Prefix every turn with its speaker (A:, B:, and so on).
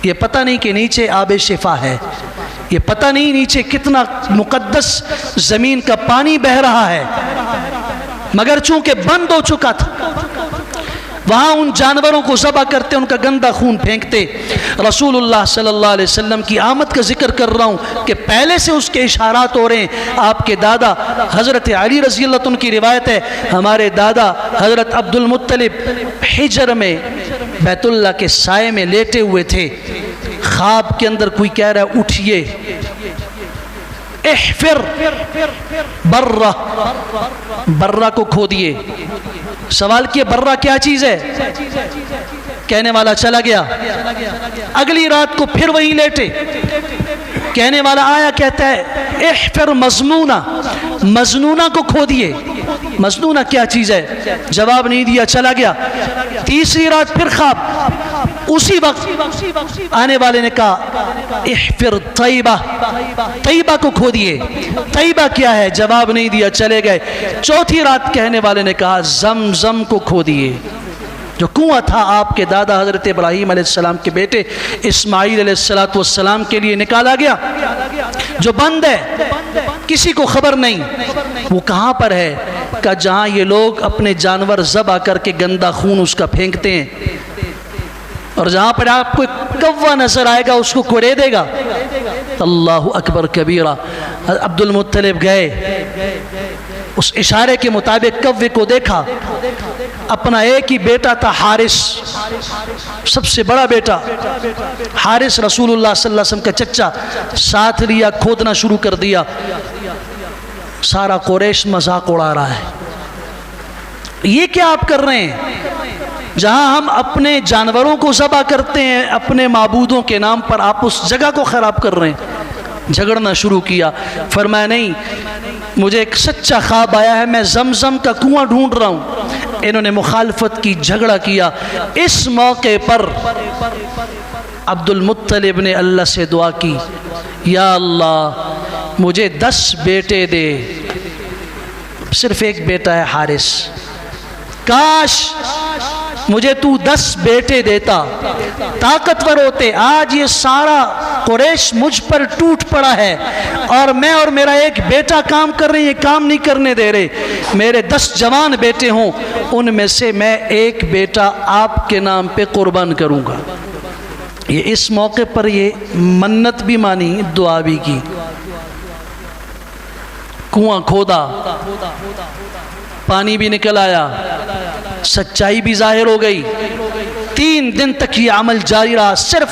A: یہ پتہ نہیں کہ نیچے آب شفا ہے، یہ پتہ نہیں نیچے کتنا مقدس زمین کا پانی بہہ رہا ہے، مگر چونکہ بند ہو چکا تھا وہاں ان جانوروں کو ذبح کرتے، ان کا گندا خون پھینکتے۔ رسول اللہ صلی اللہ علیہ وسلم کی آمد کا ذکر کر رہا ہوں کہ پہلے سے اس کے اشارات ہو رہے ہیں۔ آپ کے دادا حضرت علی رضی اللہ عنہ کی روایت ہے، ہمارے دادا حضرت عبد المطلب حجر میں بیت اللہ کے سائے میں لیٹے ہوئے تھے، خواب کے اندر کوئی کہہ رہا ہے اٹھئے، احفر برہ، برہ کو کھودیے۔ سوال کیا برہ کیا چیز ہے؟ کہنے والا چلا گیا۔ اگلی رات کو پھر وہیں لیٹے، کہنے والا آیا، کہتا ہے احفر مظنونہ، مظنونہ کو کھودیے۔ مظنونہ کیا چیز ہے؟ جواب نہیں دیا، چلا گیا۔ تیسری رات پھر خواب، اسی وقت آنے والے نے کہا احفر طیبہ، طیبہ کو کھودیے۔ طیبہ کیا ہے؟ جواب نہیں دیا، چلے گئے۔ چوتھی رات کہنے والے نے کہا زمزم کو کھودیے، جو کنواں تھا آپ کے دادا حضرت ابراہیم علیہ السلام کے بیٹے اسماعیل علیہ السلام کے لیے نکالا گیا، جو بند ہے، کسی کو خبر نہیں۔ وہ کہاں پر ہے؟ کہ جہاں یہ لوگ اپنے جانور ذبح کر کے گندا خون اس کا پھینکتے ہیں، اور جہاں پر آپ کو کوا نظر آئے گا اس کو کوڑے دے گا۔ اللہ اکبر کبیرہ۔ عبد المطلب گئے، اس اشارے کے مطابق کوے کو دیکھا، اپنا ایک ہی بیٹا تھا حارث، سب سے بڑا بیٹا حارث، رسول اللہ صلی اللہ علیہ وسلم کا چچا، ساتھ لیا، کھودنا شروع کر دیا۔ سارا قریش مذاق اڑا رہا ہے، یہ کیا آپ کر رہے ہیں؟ جہاں ہم اپنے جانوروں کو ذبح کرتے ہیں اپنے معبودوں کے نام پر، آپ اس جگہ کو خراب کر رہے ہیں۔ جھگڑنا شروع کیا۔ فرمایا نہیں، مجھے ایک سچا خواب آیا ہے، میں زمزم کا کنواں ڈھونڈ رہا ہوں۔ انہوں نے مخالفت کی، جھگڑا کیا۔ اس موقع پر عبد المطلب نے اللہ سے دعا کی، یا اللہ مجھے 10 بیٹے دے، صرف ایک بیٹا ہے حارث، کاش مجھے تو 10 بیٹے دیتا، طاقتور ہوتے۔ آج یہ سارا قریش مجھ پر ٹوٹ پڑا ہے، اور میں اور میرا ایک بیٹا کام کر رہے ہیں، یہ کام نہیں کرنے دے رہے۔ میرے 10 جوان بیٹے ہوں، ان میں سے میں ایک بیٹا آپ کے نام پہ قربان کروں گا۔ یہ اس موقع پر یہ منت بھی مانی، دعا بھی کی۔ کنواں کھودا، پانی بھی نکل آیا، سچائی بھی ظاہر ہو گئی۔ 3 دن تک یہ عمل جاری رہا، صرف